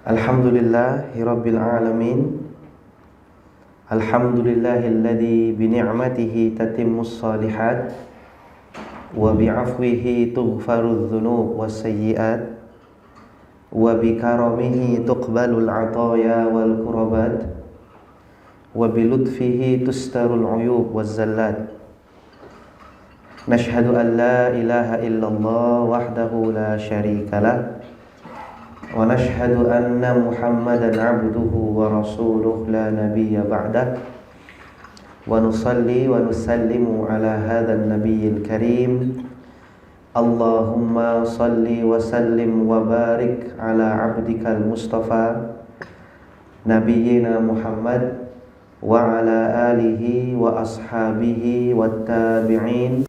Alhamdulillahirabbil alamin. Alhamdulillahilladzi bi ni'matihi tatimmus shalihat wa bi 'afwihi tughfarudz dzunub was sayyi'at wa bi karamihi tuqbalul 'ataya wal qurbat wa bi lutfihi tustarul 'uyub waz zallat. Nashhadu an la ilaha illallah wahdahu la syarikalah wa nashhadu anna Muhammadan 'abduhu wa rasuluhu la nabiyya ba'dah wa nusalli wa nusallimu ala hadzal nabiyyil karim. Allahumma salli wa sallim wa barik ala 'abdikal mustafa nabiyyina Muhammad wa ala alihi wa ashabihi wat tabi'in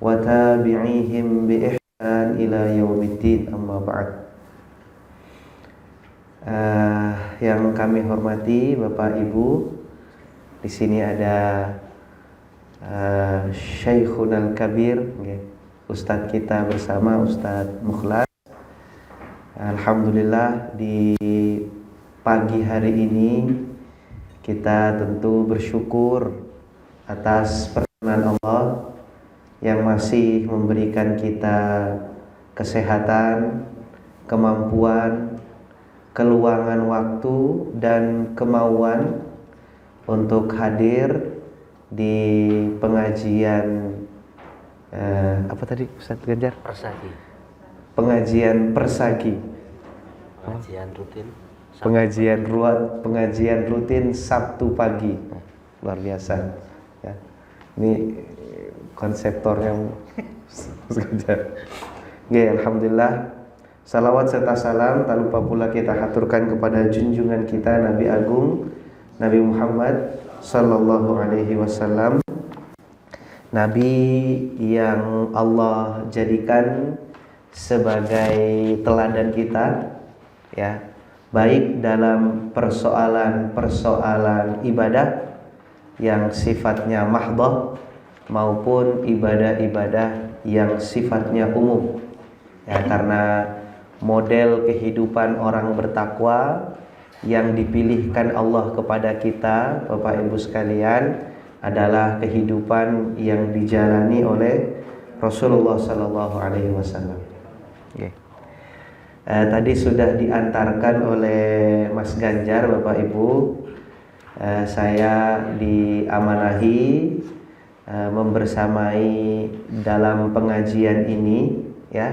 wa tabi'ihim bi ihsan ila yaumiddin, amma ba'd. Yang kami hormati Bapak Ibu, di sini ada Syekhunal Kabir, Ustadz kita bersama, Ustadz Mukhlas. Alhamdulillah di pagi hari ini kita tentu bersyukur atas perkenan Allah yang masih memberikan kita kesehatan, kemampuan, keluangan waktu dan kemauan untuk hadir di pengajian apa tadi Ustaz Ganjar? Persagi. Pengajian Persagi. Pengajian rutin. Pengajian rutin Sabtu pagi. Luar biasa. Ya. Ini konseptornya Ustaz Ganjar. Oke, alhamdulillah. Salawat serta salam tak lupa pula kita haturkan kepada junjungan kita Nabi Agung Nabi Muhammad sallallahu alaihi wasallam, Nabi yang Allah jadikan sebagai teladan kita, ya, baik dalam persoalan ibadah yang sifatnya mahdhah maupun ibadah-ibadah yang sifatnya umum. Ya, karena model kehidupan orang bertakwa yang dipilihkan Allah kepada kita, Bapak Ibu sekalian, adalah kehidupan yang dijalani oleh Rasulullah sallallahu alaihi wasallam. Tadi sudah diantarkan oleh Mas Ganjar, Bapak Ibu. Saya diamanahi membersamai dalam pengajian ini, ya,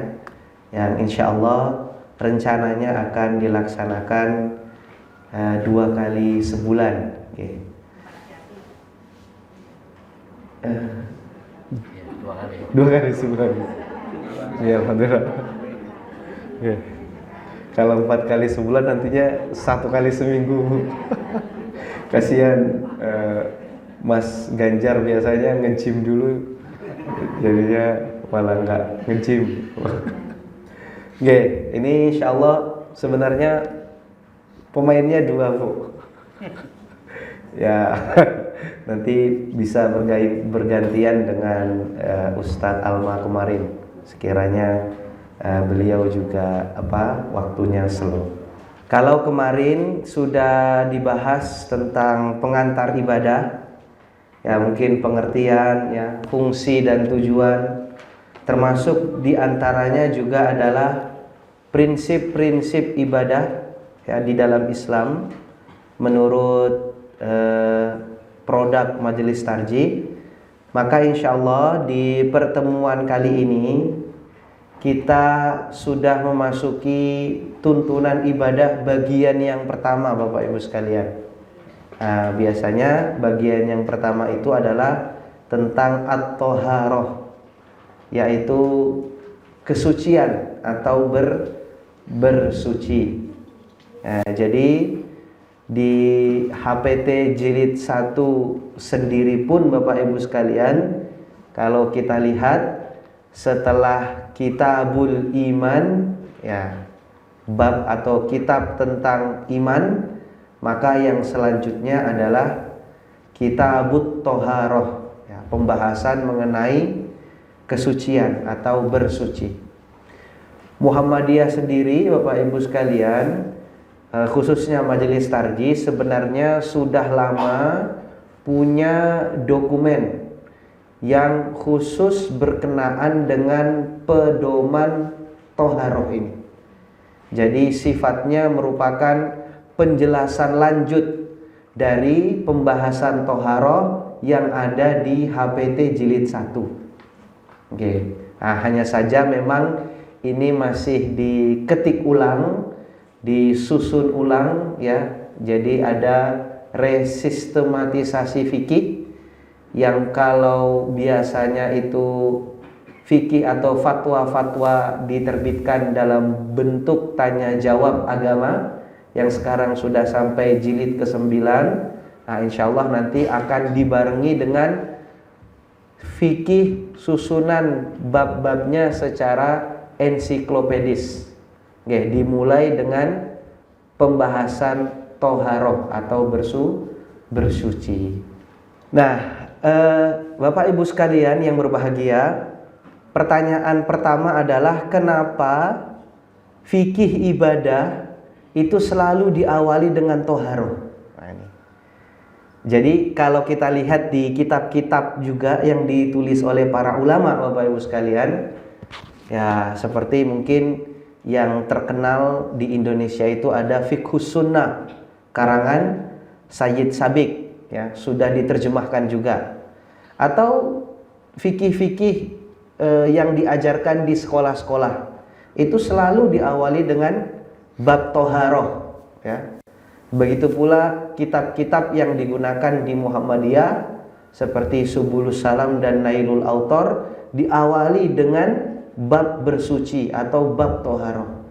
yang insya Allah rencananya akan dilaksanakan 2 kali sebulan. Dua kali sebulan. Ya, alhamdulillah. Kalau 4 kali sebulan nantinya 1 kali seminggu. Kasihan Mas Ganjar biasanya nge-gym dulu, jadinya malah nggak nge-gym. Oke, ini insyaallah sebenarnya pemainnya 2, Bu. Ya, nanti bisa bergantian dengan Ustadz Alma kemarin. Sekiranya beliau juga waktunya slow. Kalau kemarin sudah dibahas tentang pengantar ibadah, ya mungkin pengertian, ya, fungsi dan tujuan, termasuk diantaranya juga adalah prinsip-prinsip ibadah, ya, di dalam Islam menurut produk Majelis Tarjih. Maka insya Allah di pertemuan kali ini kita sudah memasuki tuntunan ibadah bagian yang pertama, Bapak Ibu sekalian. Biasanya bagian yang pertama itu adalah tentang at-thaharah, yaitu kesucian atau bersuci. Jadi di HPT jilid 1 sendiri pun, Bapak Ibu sekalian, kalau kita lihat setelah Kitabul Iman, ya, bab atau kitab tentang iman, maka yang selanjutnya adalah Kitabut Thaharah, ya, pembahasan mengenai kesucian atau bersuci. Muhammadiyah sendiri, Bapak Ibu sekalian, khususnya Majelis Tarjih sebenarnya sudah lama punya dokumen yang khusus berkenaan dengan pedoman toharoh ini. Jadi sifatnya merupakan penjelasan lanjut dari pembahasan toharoh yang ada di HPT Jilid 1. Oke. Nah, hanya saja memang ini masih diketik ulang, disusun ulang ya. Jadi ada resistematisasi fikih yang kalau biasanya itu fikih atau fatwa-fatwa diterbitkan dalam bentuk tanya jawab agama yang sekarang sudah sampai jilid ke-9. Nah, insyaallah nanti akan dibarengi dengan fikih susunan bab-babnya secara ensiklopedis. Oke, dimulai dengan pembahasan toharoh atau bersuci. Nah, Bapak Ibu sekalian yang berbahagia, pertanyaan pertama adalah kenapa fikih ibadah itu selalu diawali dengan toharoh. Nah, ini. Jadi kalau kita lihat di kitab-kitab juga yang ditulis oleh para ulama, Bapak Ibu sekalian, ya seperti mungkin yang terkenal di Indonesia itu ada Fiqhus Sunnah karangan Sayyid Sabiq, ya sudah diterjemahkan juga. Atau fikih-fikih yang diajarkan di sekolah-sekolah itu selalu diawali dengan bab toharoh, ya. Begitu pula kitab-kitab yang digunakan di Muhammadiyah seperti Subulus Salam dan Nailul Autor diawali dengan bab bersuci atau bab toharoh.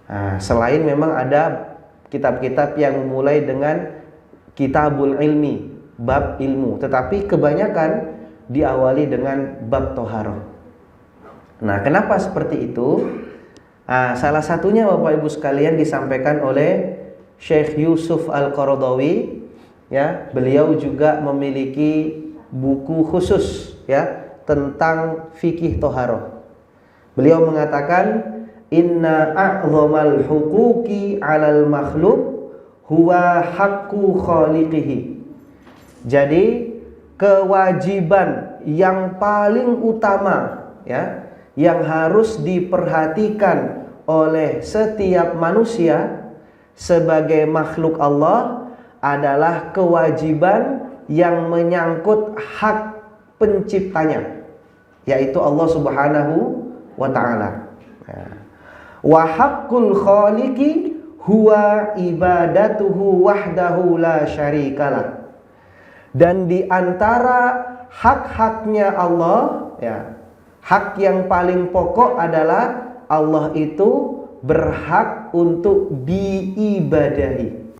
Nah, selain memang ada kitab-kitab yang mulai dengan kitabul ilmi, bab ilmu, tetapi kebanyakan diawali dengan bab toharoh. Nah, kenapa seperti itu? Nah, salah satunya Bapak Ibu sekalian disampaikan oleh Syekh Yusuf Al-Qaradawi, ya. Beliau juga memiliki buku khusus, ya, tentang fikih toharoh. Beliau mengatakan, inna a'zamal huquqi 'alal makhluk huwa haqqu khaliqihi. Jadi kewajiban yang paling utama, ya, yang harus diperhatikan oleh setiap manusia sebagai makhluk Allah adalah kewajiban yang menyangkut hak penciptanya, yaitu Allah Subhanahu wa ta'ala. Wa haqqul khaliqi huwa ibadatuhu wahdahu la syarikalah. Dan di antara hak-haknya Allah, ya, hak yang paling pokok adalah Allah itu berhak untuk diibadahi,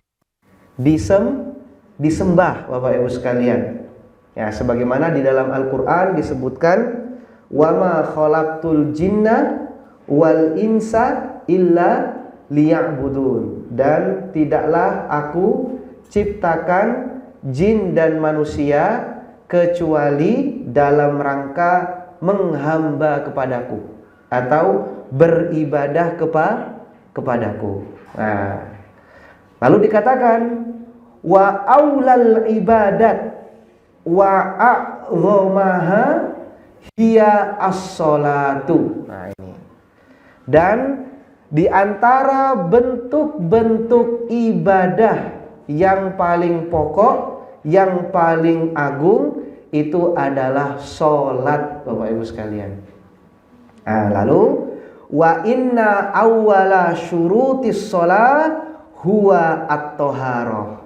disembah, Bapak Ibu sekalian. Ya, sebagaimana di dalam Al-Qur'an disebutkan, wa ma khalaqtul jinna wal insa illa liya'budun. Dan tidaklah aku ciptakan jin dan manusia kecuali dalam rangka menghamba kepadaku atau beribadah kepadaku. Nah, lalu dikatakan wa aulal ibadat wa a'dhamaha hiya as-sholatu. Nah, ini. Dan di antara bentuk-bentuk ibadah yang paling pokok, yang paling agung itu adalah sholat, Bapak Ibu sekalian. Nah, lalu wa inna awwala syurutis sholat huwa at-toharoh.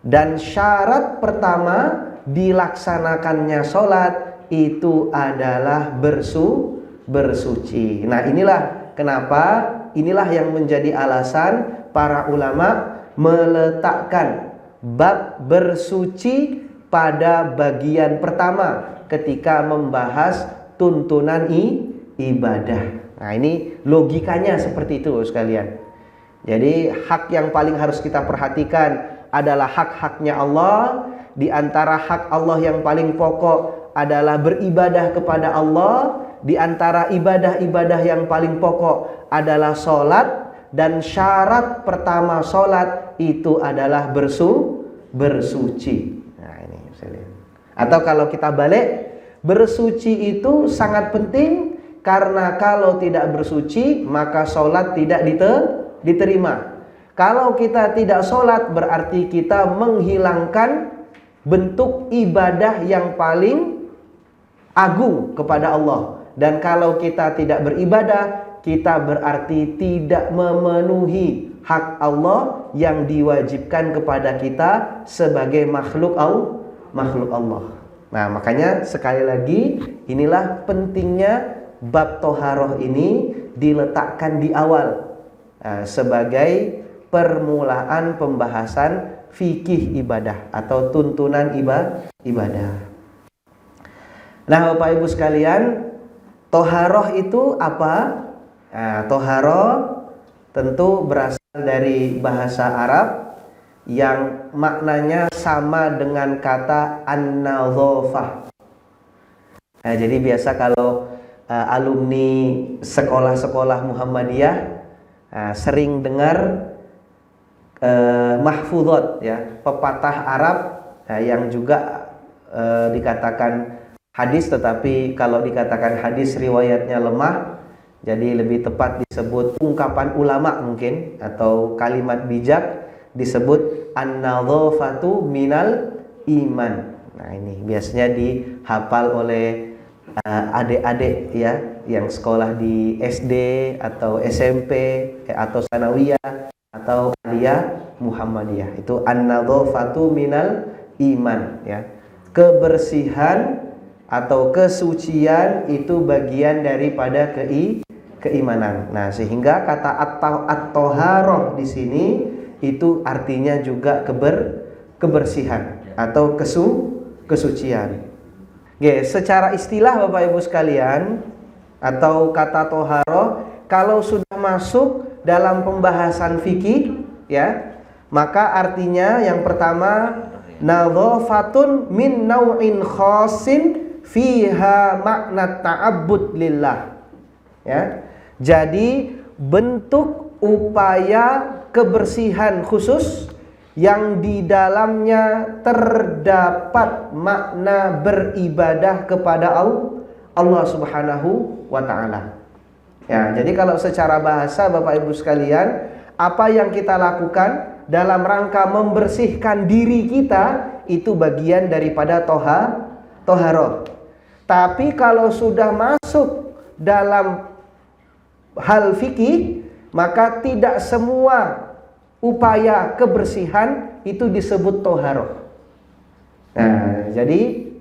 Dan syarat pertama dilaksanakannya sholat itu adalah bersuci. Nah, inilah kenapa, inilah yang menjadi alasan para ulama meletakkan bab bersuci pada bagian pertama ketika membahas tuntunan ibadah. Nah, ini logikanya seperti itu sekalian. Jadi hak yang paling harus kita perhatikan adalah hak-haknya Allah. Di antara hak Allah yang paling pokok adalah beribadah kepada Allah. Di antara ibadah-ibadah yang paling pokok adalah sholat. dan syarat pertama sholat itu adalah bersuci. Nah ini saya lihat. Atau kalau kita balik, bersuci itu sangat penting karena kalau tidak bersuci maka sholat tidak diterima. Kalau kita tidak sholat berarti kita menghilangkan bentuk ibadah yang paling agung kepada Allah. Dan kalau kita tidak beribadah, kita berarti tidak memenuhi hak Allah yang diwajibkan kepada kita sebagai makhluk Allah. Nah makanya sekali lagi inilah pentingnya bab toharoh ini diletakkan di awal sebagai permulaan pembahasan fikih ibadah atau tuntunan ibadah. Nah Bapak Ibu sekalian, toharoh itu apa? Nah, toharoh tentu berasal dari bahasa Arab yang maknanya sama dengan kata an-nadhafah. Nah, jadi biasa kalau alumni sekolah-sekolah Muhammadiyah sering dengar mahfudhot ya, pepatah Arab yang juga dikatakan hadis, tetapi kalau dikatakan hadis riwayatnya lemah, jadi lebih tepat disebut ungkapan ulama mungkin, atau kalimat bijak disebut an-nadhafatu minal iman. Nah ini biasanya dihafal oleh adik-adik ya yang sekolah di SD atau SMP atau sanawiyah atau aliyah Muhammadiyah. Itu an-nadhafatu minal iman ya. Kebersihan atau kesucian itu bagian daripada keimanan. Nah, sehingga kata at-toharoh di sini itu artinya juga kebersihan atau kesucian. Oke, secara istilah Bapak Ibu sekalian, atau kata toharoh kalau sudah masuk dalam pembahasan fikih ya, maka artinya yang pertama nadhafatun min nau'in khasin fiha makna ta'abbud lillah. Ya. Jadi bentuk upaya kebersihan khusus yang di dalamnya terdapat makna beribadah kepada Allah Subhanahu wa ta'ala. Ya, jadi kalau secara bahasa Bapak Ibu sekalian, apa yang kita lakukan dalam rangka membersihkan diri kita itu bagian daripada toharoh. Tapi kalau sudah masuk dalam hal fikih, maka tidak semua upaya kebersihan itu disebut toharoh. Nah, jadi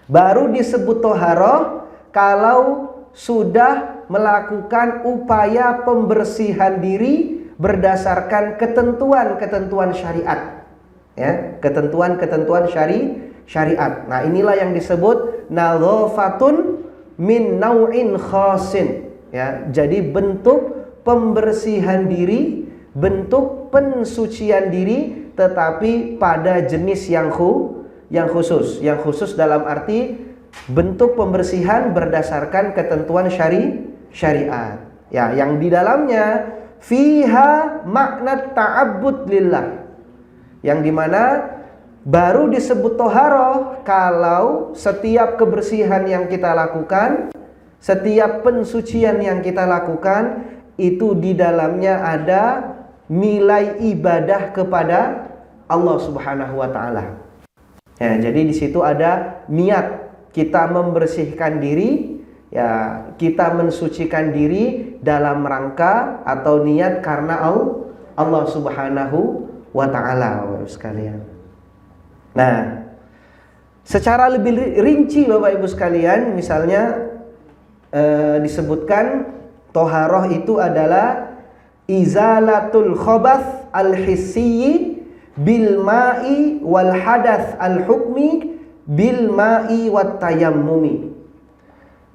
baru disebut toharoh kalau sudah melakukan upaya pembersihan diri berdasarkan ketentuan-ketentuan syariat. Ya, ketentuan-ketentuan syariat. Nah, inilah yang disebut nadhafatun min nau'in khasin. Ya, jadi bentuk pembersihan diri, bentuk pensucian diri, tetapi pada jenis yang khusus. Yang khusus dalam arti bentuk pembersihan berdasarkan ketentuan syariat. Ya, yang di dalamnya fiha makna ta'abbud lillah. Yang dimana baru disebut toharoh kalau setiap kebersihan yang kita lakukan, setiap pensucian yang kita lakukan itu di dalamnya ada nilai ibadah kepada Allah Subhanahu wa ta'ala. Ya, jadi di situ ada niat kita membersihkan diri, ya, kita mensucikan diri dalam rangka atau niat karena Allah Subhanahu wa ta'ala, Bapak Ibu sekalian. Nah, secara lebih rinci Bapak Ibu sekalian, misalnya disebutkan toharoh itu adalah izalatul khobath al-hissiyyi bil ma'i wal hadath al-hukmi bil ma'i wat tayammumi.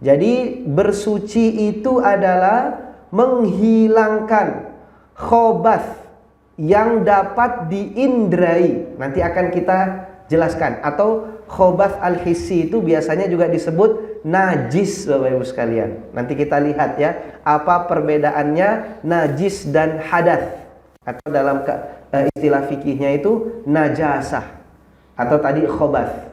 Jadi bersuci itu adalah menghilangkan khobath yang dapat diindrai. Nanti akan kita jelaskan. Atau khobath al-hissi itu biasanya juga disebut najis, Bapak Ibu sekalian. Nanti kita lihat ya, apa perbedaannya najis dan hadath. Atau dalam istilah fikihnya itu najasah atau tadi khobath.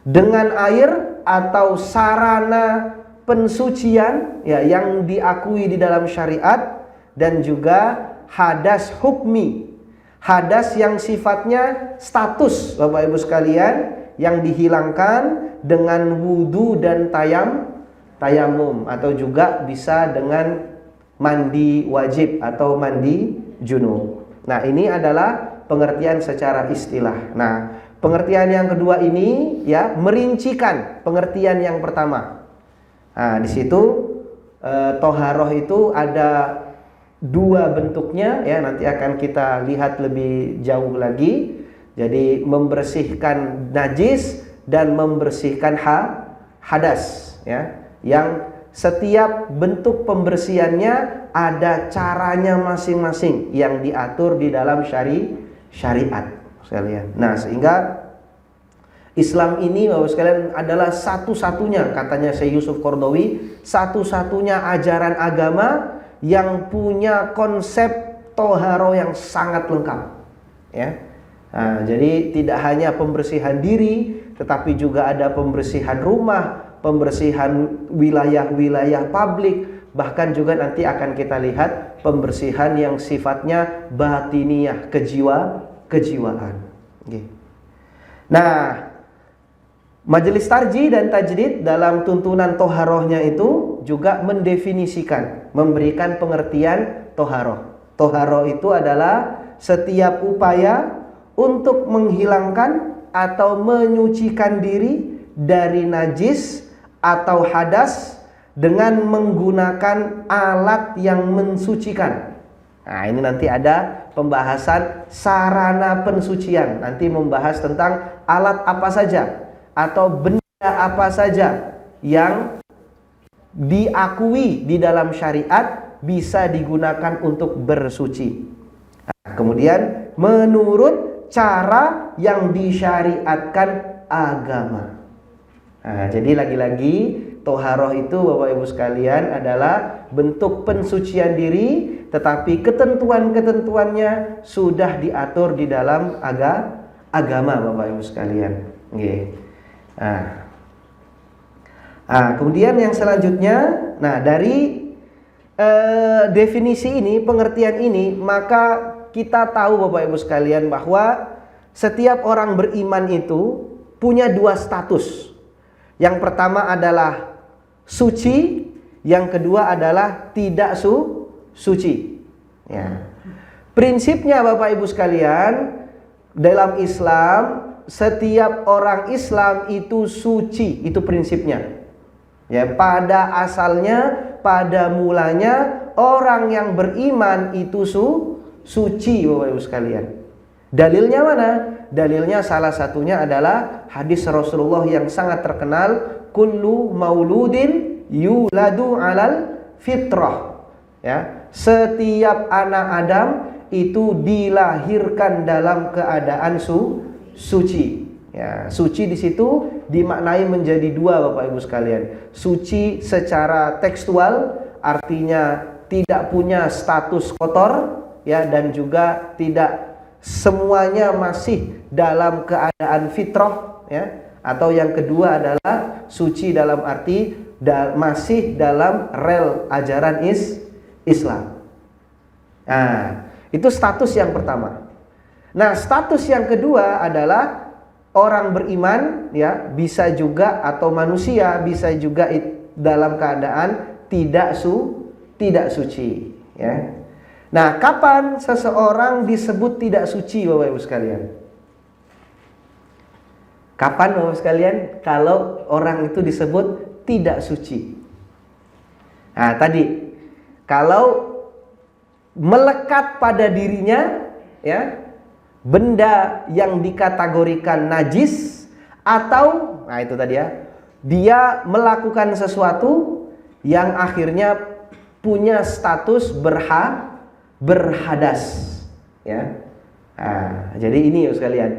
Dengan air atau sarana pensucian ya yang diakui di dalam syariat, dan juga hadas hukmi, hadas yang sifatnya status, Bapak Ibu sekalian, yang dihilangkan dengan wudu dan tayamum, atau juga bisa dengan mandi wajib atau mandi junub. Nah, ini adalah pengertian secara istilah. Nah, pengertian yang kedua ini ya merincikan pengertian yang pertama. Nah, di situ toharoh itu ada dua bentuknya ya, nanti akan kita lihat lebih jauh lagi. Jadi membersihkan najis dan membersihkan hadas ya, yang setiap bentuk pembersihannya ada caranya masing-masing yang diatur di dalam syariat sekalian. Nah, sehingga Islam ini Bapak sekalian adalah satu-satunya, katanya Syekh Yusuf Qaradawi, satu-satunya ajaran agama yang punya konsep toharo yang sangat lengkap ya. Nah, jadi tidak hanya pembersihan diri, tetapi juga ada pembersihan rumah, pembersihan wilayah-wilayah publik, bahkan juga nanti akan kita lihat pembersihan yang sifatnya batiniyah, kejiwaan. Nah, Majelis Tarjih dan Tajdid dalam tuntunan toharohnya itu juga mendefinisikan, memberikan pengertian toharoh. Toharoh itu adalah setiap upaya untuk menghilangkan atau menyucikan diri dari najis atau hadas dengan menggunakan alat yang mensucikan. Nah, ini nanti ada pembahasan sarana pensucian. Nanti membahas tentang alat apa saja atau benda apa saja yang diakui di dalam syariat bisa digunakan untuk bersuci. Nah, kemudian menurut cara yang disyariatkan agama. Nah, jadi lagi-lagi toharoh itu Bapak Ibu sekalian adalah bentuk pensucian diri, tetapi ketentuan-ketentuannya sudah diatur di dalam agama Bapak Ibu sekalian. Kemudian yang selanjutnya, nah dari definisi ini, pengertian ini, maka kita tahu Bapak Ibu sekalian bahwa setiap orang beriman itu punya dua status. Yang pertama adalah suci, yang kedua adalah tidak suci. Ya. Prinsipnya Bapak Ibu sekalian, dalam Islam setiap orang Islam itu suci, itu prinsipnya. Ya, pada asalnya, pada mulanya orang yang beriman itu suci Bapak Ibu sekalian. Dalilnya mana? Dalilnya salah satunya adalah hadis Rasulullah yang sangat terkenal, kullu mauludin yuladu alal fitrah. Ya, setiap anak Adam itu dilahirkan dalam keadaan suci. Ya, suci di situ dimaknai menjadi dua Bapak Ibu sekalian. Suci secara tekstual artinya tidak punya status kotor ya, dan juga tidak semuanya masih dalam keadaan fitrah ya, atau yang kedua adalah suci dalam arti masih dalam rel ajaran Islam. Nah, itu status yang pertama. Nah, status yang kedua adalah orang beriman ya, bisa juga atau manusia bisa juga dalam keadaan tidak suci ya. Nah, kapan seseorang disebut tidak suci Bapak Ibu sekalian? Kapan Bapak sekalian kalau orang itu disebut tidak suci? Nah, tadi kalau melekat pada dirinya ya benda yang dikategorikan najis, atau nah itu tadi ya, dia melakukan sesuatu yang akhirnya punya status berhadas ya. Nah, jadi ini ya sekalian.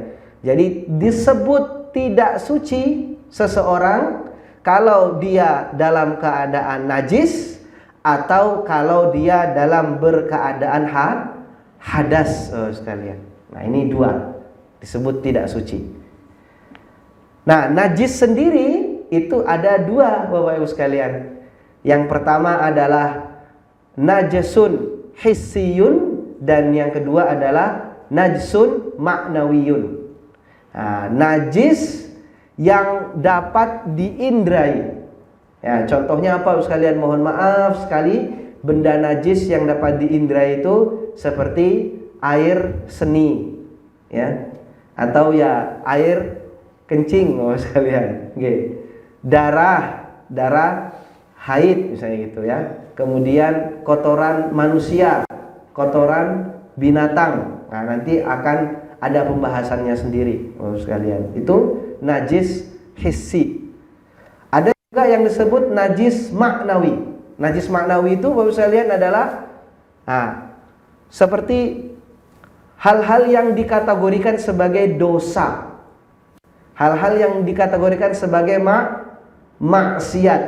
Jadi disebut tidak suci seseorang Kalau dia dalam keadaan najis atau kalau dia dalam berkeadaan hadas, sekalian. Nah, ini dua disebut tidak suci. Nah, najis sendiri itu ada dua, Bapak Ibu sekalian. Yang pertama adalah najasun hissiyun dan yang kedua adalah najsun ma'nawiyun. Nah, najis yang dapat diindrai. Ya, contohnya apa sekalian? Mohon maaf sekali, benda najis yang dapat diindrai itu seperti air seni, ya, atau ya air kencing, sekalian. Okay. Darah haid misalnya gitu ya. Kemudian kotoran manusia, kotoran binatang. Nah, nanti akan ada pembahasannya sendiri, sekalian. Itu najis hissi. Ada juga yang disebut najis maknawi. Najis maknawi itu Bapak sekalian adalah seperti hal-hal yang dikategorikan sebagai dosa. Hal-hal yang dikategorikan sebagai maksiat.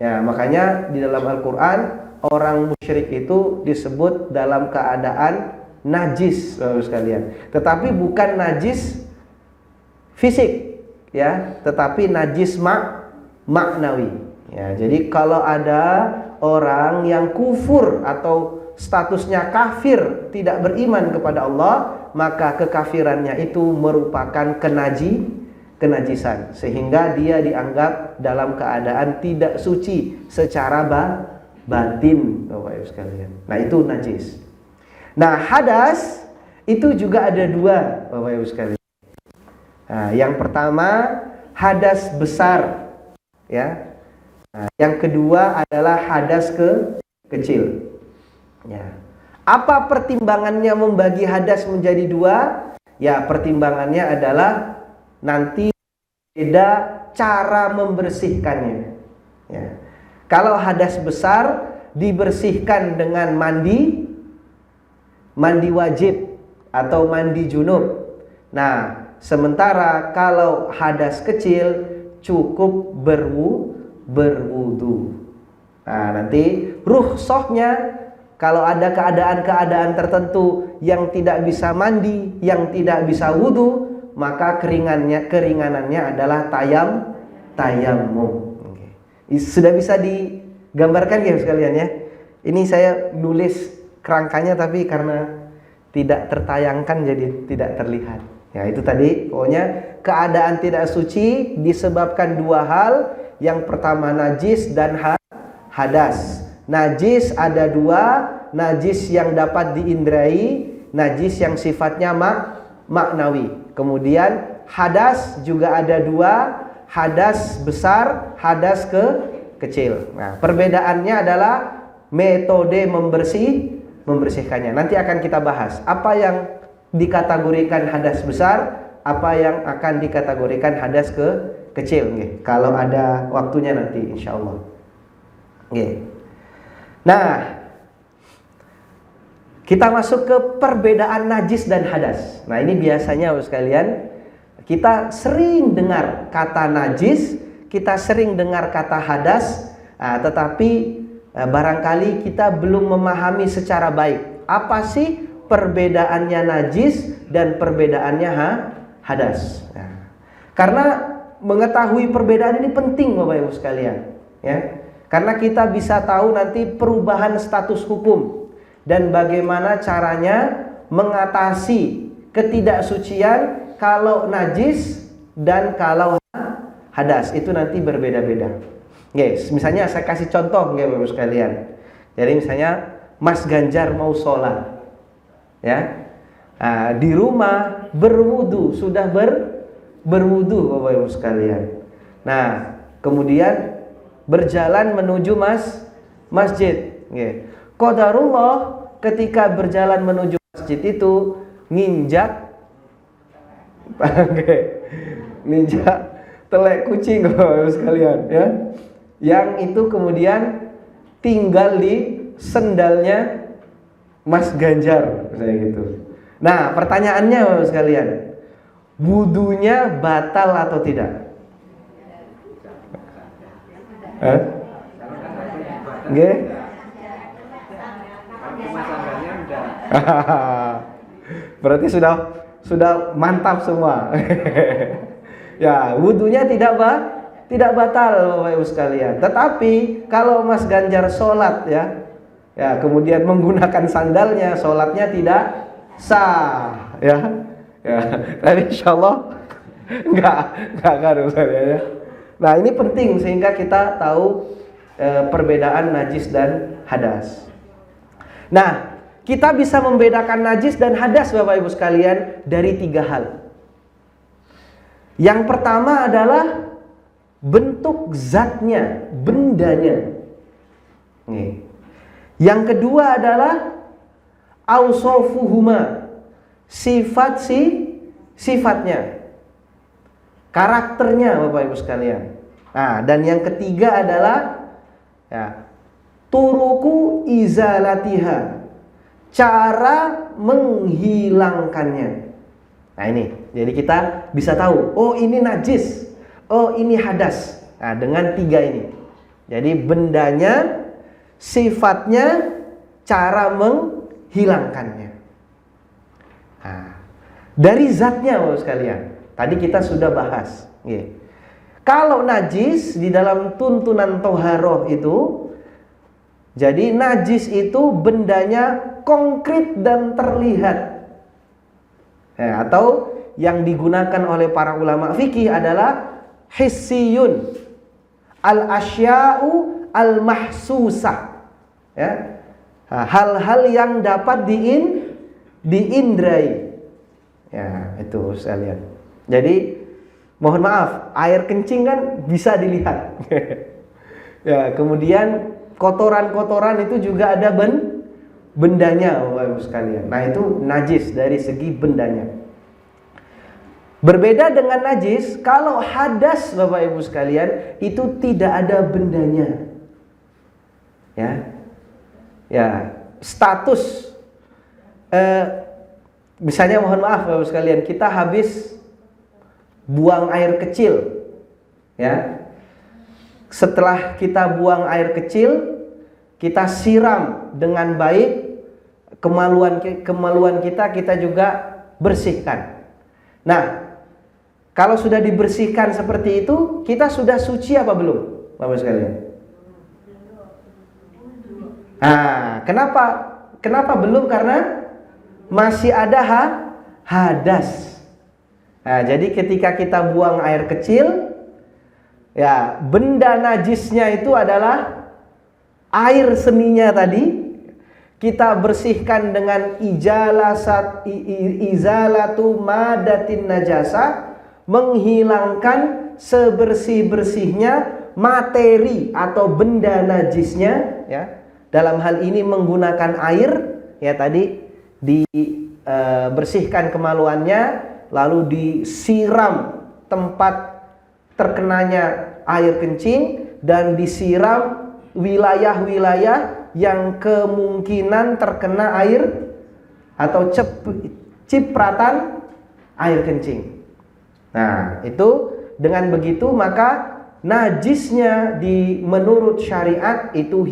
Ya, makanya di dalam Al-Qur'an orang musyrik itu disebut dalam keadaan najis, Bapak sekalian. Tetapi bukan najis fisik, ya, tetapi najis maknawi. Ya, jadi kalau ada orang yang kufur atau statusnya kafir, tidak beriman kepada Allah, maka kekafirannya itu merupakan kenajisan, sehingga dia dianggap dalam keadaan tidak suci secara batin, Bapak Ibu sekalian. Nah, itu najis. Nah, hadas itu juga ada dua, Bapak Ibu sekalian. Nah, yang pertama hadas besar, ya. Nah, yang kedua adalah hadas kecil. Ya. Apa pertimbangannya membagi hadas menjadi dua? Ya, pertimbangannya adalah nanti beda cara membersihkannya. Ya. Kalau hadas besar dibersihkan dengan mandi wajib atau mandi junub. Nah, sementara kalau hadas kecil cukup berwudu. Nah, nanti rukhsahnya kalau ada keadaan-keadaan tertentu yang tidak bisa mandi, yang tidak bisa wudu, maka keringanannya adalah tayammum. Okay. Sudah bisa digambarkan ya sekalian ya. Ini saya nulis kerangkanya tapi karena tidak tertayangkan jadi tidak terlihat. Ya, itu tadi pokoknya keadaan tidak suci disebabkan dua hal. Yang pertama najis dan hadas. Najis ada dua, najis yang dapat diindrai, najis yang sifatnya maknawi. Kemudian hadas juga ada dua, hadas besar, hadas kecil. Nah, perbedaannya adalah metode membersihkannya. Nanti akan kita bahas apa yang dikategorikan hadas besar, apa yang akan dikategorikan hadas kecil. Kalau ada waktunya nanti insyaallah. Nah, kita masuk ke perbedaan najis dan hadas. Nah, ini biasanya sekalian kita sering dengar kata najis, kita sering dengar kata hadas, tetapi barangkali kita belum memahami secara baik apa sih perbedaannya najis dan perbedaannya hadas. Nah, karena mengetahui perbedaan ini penting Bapak Ibu sekalian, ya. Karena kita bisa tahu nanti perubahan status hukum dan bagaimana caranya mengatasi ketidaksucian kalau najis dan kalau hadas itu nanti berbeda-beda. Guys, misalnya saya kasih contoh Bapak Ibu sekalian. Jadi misalnya Mas Ganjar mau sholat, ya, di rumah berwudu, sudah berwudu Bapak Ibu sekalian. Nah, kemudian berjalan menuju masjid. Qadarullah ketika berjalan menuju masjid itu nginjak telek kucing Bapak Ibu sekalian, ya. Yang itu kemudian tinggal di sendalnya Mas Ganjar misalnya gitu. Nah, pertanyaannya Bapak Ibu sekalian, wudunya batal atau tidak? Nggih. Berarti sudah mantap semua. Ya, wudunya tidak batal Bapak Ibu sekalian. Tetapi kalau Mas Ganjar sholat ya kemudian menggunakan sandalnya, sholatnya tidak sah ya. Tapi insyaallah enggak harus ya. Nah, ini penting sehingga kita tahu perbedaan najis dan hadas. Nah, kita bisa membedakan najis dan hadas Bapak Ibu sekalian dari 3 hal. Yang pertama adalah bentuk zatnya, bendanya. Nih. Yang kedua adalah ausofuhuma, sifatnya, karakternya Bapak Ibu sekalian. Nah, dan yang ketiga adalah turuku izalatiha, cara menghilangkannya. Nah, ini jadi kita bisa tahu, oh ini najis, oh ini hadas. Nah, dengan 3 ini. Jadi bendanya, sifatnya, cara menghilangkannya. Nah, dari zatnya Bapak sekalian, tadi kita sudah bahas. Kalau najis di dalam tuntunan toharoh itu, jadi najis itu bendanya konkret dan terlihat. Atau yang digunakan oleh para ulama fikih adalah hissiyun, al-asya'u al-mahsusah. Ya. Hal-hal yang dapat diindrai. Ya, itu sekalian. Jadi mohon maaf, air kencing kan bisa dilihat. Ya, kemudian kotoran-kotoran itu juga ada bendanya Bapak Ibu sekalian. Nah, itu najis dari segi bendanya. Berbeda dengan najis, kalau hadas Bapak Ibu sekalian itu tidak ada bendanya. Ya, status misalnya mohon maaf Bapak Ibu sekalian, kita habis buang air kecil. Ya. Setelah kita buang air kecil, kita siram dengan baik, kemaluan kita juga bersihkan. Nah, kalau sudah dibersihkan seperti itu, kita sudah suci apa belum, Bapak sekalian? Nah, kenapa belum? Karena masih ada hadas. Nah, jadi ketika kita buang air kecil, ya, benda najisnya itu adalah air seninya tadi. Kita bersihkan dengan izalatu madatin najasa, menghilangkan sebersih-bersihnya materi atau benda najisnya, ya. Dalam hal ini menggunakan air, ya, tadi dibersihkan kemaluannya, lalu disiram tempat terkenanya air kencing dan disiram wilayah-wilayah yang kemungkinan terkena air atau cipratan air kencing. Nah, itu dengan begitu maka najisnya menurut syariat itu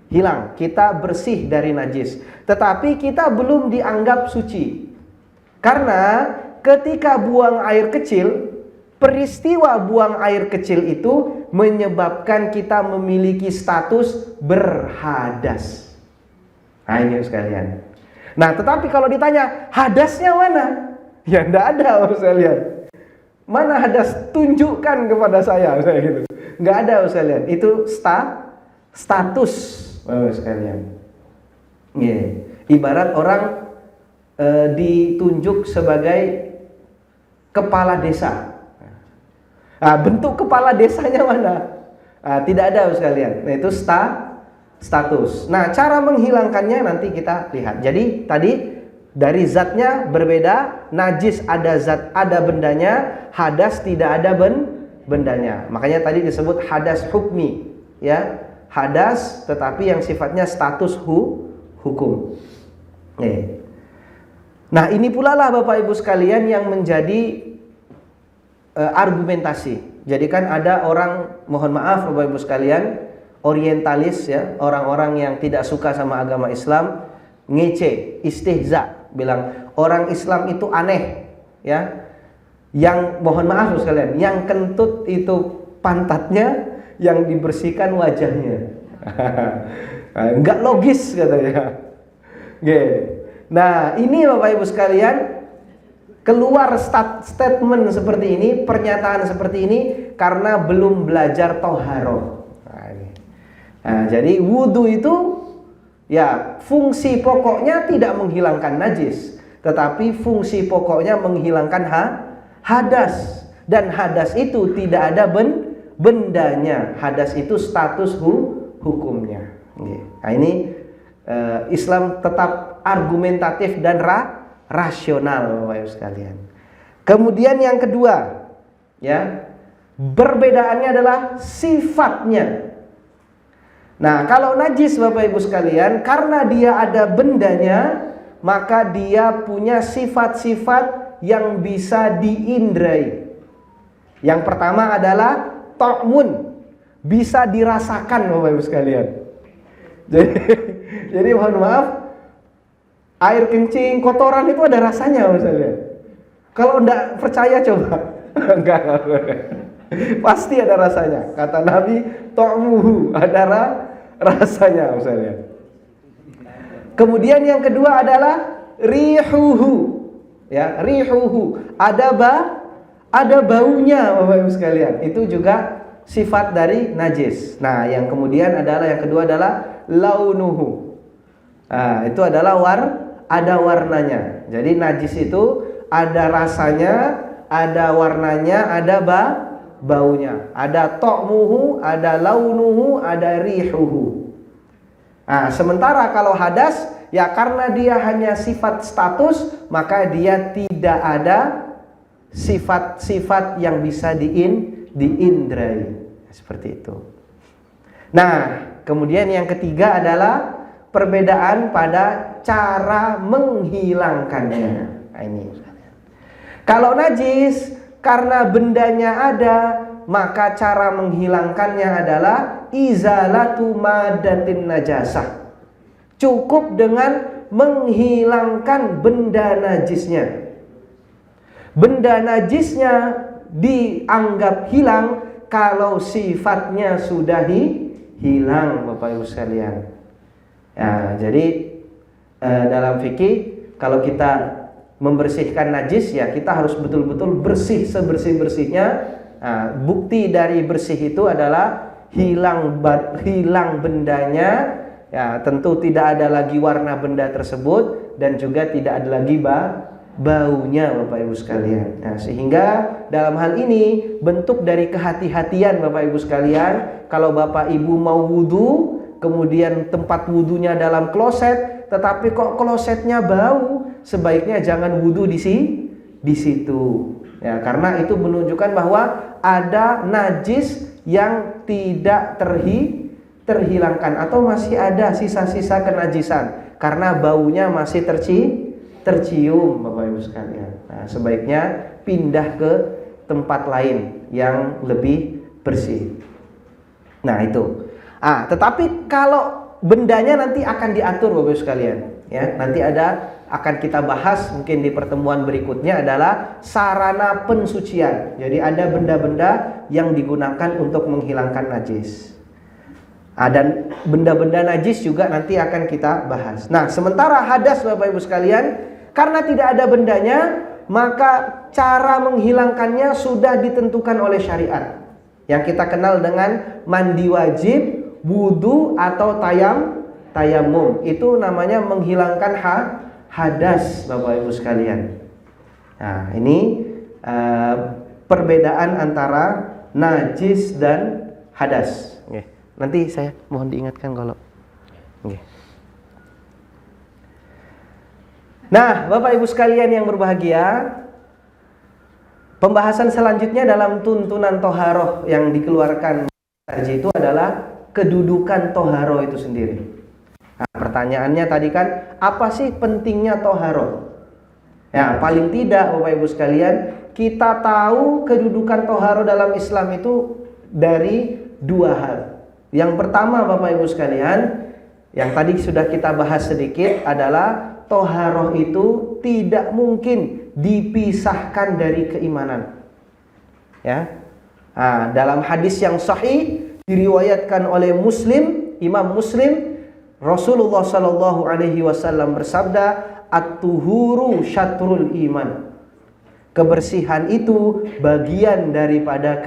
hilang. Kita bersih dari najis. Tetapi kita belum dianggap suci. Karena ketika buang air kecil, peristiwa buang air kecil itu menyebabkan kita memiliki status berhadas. Nah, ini sekalian. Nah, tetapi kalau ditanya hadasnya mana? Ya, enggak ada sekalian. Mana hadas? Tunjukkan kepada saya gitu. Enggak ada sekalian. Itu status sekalian. Ibarat orang ditunjuk sebagai kepala desa. Nah, bentuk kepala desanya mana? Tidak ada sekalian. Nah, itu status. Nah, cara menghilangkannya nanti kita lihat. Jadi tadi dari zatnya berbeda. Najis ada zat, ada bendanya. Hadas tidak ada bendanya. Makanya tadi disebut hadas hukmi, ya. Hadas tetapi yang sifatnya status hukum. Nah, ini pula lah Bapak Ibu sekalian yang menjadi argumentasi. Jadi kan ada orang, mohon maaf Bapak Ibu sekalian, orientalis ya, orang-orang yang tidak suka sama agama Islam, ngece, istihza, bilang orang Islam itu aneh ya. Yang mohon maaf sekalian, yang kentut itu pantatnya, yang dibersihkan wajahnya. Enggak logis katanya. Nah, ini Bapak Ibu sekalian, keluar statement seperti ini, pernyataan seperti ini karena belum belajar toharoh. Nah, jadi wudhu itu ya fungsi pokoknya tidak menghilangkan najis, tetapi fungsi pokoknya menghilangkan hadas. Dan hadas itu tidak ada bendanya. Hadas itu status hukumnya. Nah, ini Islam tetap argumentatif dan rasional Bapak Ibu sekalian. Kemudian yang kedua, ya, perbedaannya adalah sifatnya. Nah, kalau najis Bapak Ibu sekalian, karena dia ada bendanya, maka dia punya sifat-sifat yang bisa diindrai. Yang pertama adalah ta'mun, bisa dirasakan Bapak Ibu sekalian. Jadi mohon maaf, air kencing, kotoran itu ada rasanya Bapak Ibu sekalian. Kalau enggak percaya coba. Enggak. Pasti ada rasanya. Kata Nabi, ta'muhu, ada rasanya Bapak sekalian. Kemudian yang kedua adalah rihuhu. Ya, rihuhu, ada baunya Bapak Ibu sekalian. Itu juga sifat dari najis. Nah, yang kemudian adalah yang kedua adalah launuhu. Nah, itu adalah ada warnanya. Jadi najis itu ada rasanya, ada warnanya, ada baunya. Ada ta'muhu, ada launuhu, ada rihuhu. Nah, sementara kalau hadas, ya karena dia hanya sifat status, maka dia tidak ada sifat-sifat yang bisa diindrai. Seperti itu. Nah, kemudian yang ketiga adalah perbedaan pada cara menghilangkannya. Nah, ini. Kalau najis, karena bendanya ada, maka cara menghilangkannya adalah izalatu madatin najasah. Cukup dengan menghilangkan benda najisnya. Benda najisnya dianggap hilang kalau sifatnya sudah hilang Bapak Ibu sekalian. Ya, jadi dalam fikih kalau kita membersihkan najis, ya kita harus betul-betul bersih sebersih-bersihnya. Nah, bukti dari bersih itu adalah hilang bendanya. Ya, tentu tidak ada lagi warna benda tersebut dan juga tidak ada lagi baunya Bapak Ibu sekalian. Nah, sehingga dalam hal ini bentuk dari kehati-hatian Bapak Ibu sekalian, kalau Bapak Ibu mau wudu, kemudian tempat wudunya dalam kloset, tetapi kok klosetnya bau, sebaiknya jangan wudu di situ. Ya, karena itu menunjukkan bahwa ada najis yang tidak terhilangkan atau masih ada sisa-sisa kenajisan karena baunya masih tercium Bapak Ibu sekalian. Nah, sebaiknya pindah ke tempat lain yang lebih bersih. Nah, itu. Tetapi kalau bendanya nanti akan diatur Bapak Ibu sekalian, ya. Nanti akan kita bahas mungkin di pertemuan berikutnya adalah sarana pensucian. Jadi ada benda-benda yang digunakan untuk menghilangkan najis. Dan benda-benda najis juga nanti akan kita bahas. Nah, sementara hadas Bapak Ibu sekalian, karena tidak ada bendanya, maka cara menghilangkannya sudah ditentukan oleh syariat. Yang kita kenal dengan mandi wajib, wudu atau tayamum. Itu namanya menghilangkan hadas Bapak Ibu sekalian. Nah, ini perbedaan antara najis dan hadas. Nanti saya mohon diingatkan kalau. Nah, Bapak Ibu sekalian yang berbahagia, pembahasan selanjutnya dalam tuntunan toharoh yang dikeluarkan itu adalah kedudukan toharoh itu sendiri. Nah, pertanyaannya tadi kan, apa sih pentingnya toharoh? Ya, paling tidak Bapak Ibu sekalian, kita tahu kedudukan toharo dalam Islam itu dari dua hal. Yang pertama Bapak Ibu sekalian, yang tadi sudah kita bahas sedikit adalah toharoh itu tidak mungkin dipisahkan dari keimanan. Ya, dalam hadis yang sahih diriwayatkan oleh Muslim, Imam Muslim, Rasulullah Shallallahu Alaihi Wasallam bersabda, "At-tuhuru syatrul iman." Kebersihan itu bagian daripada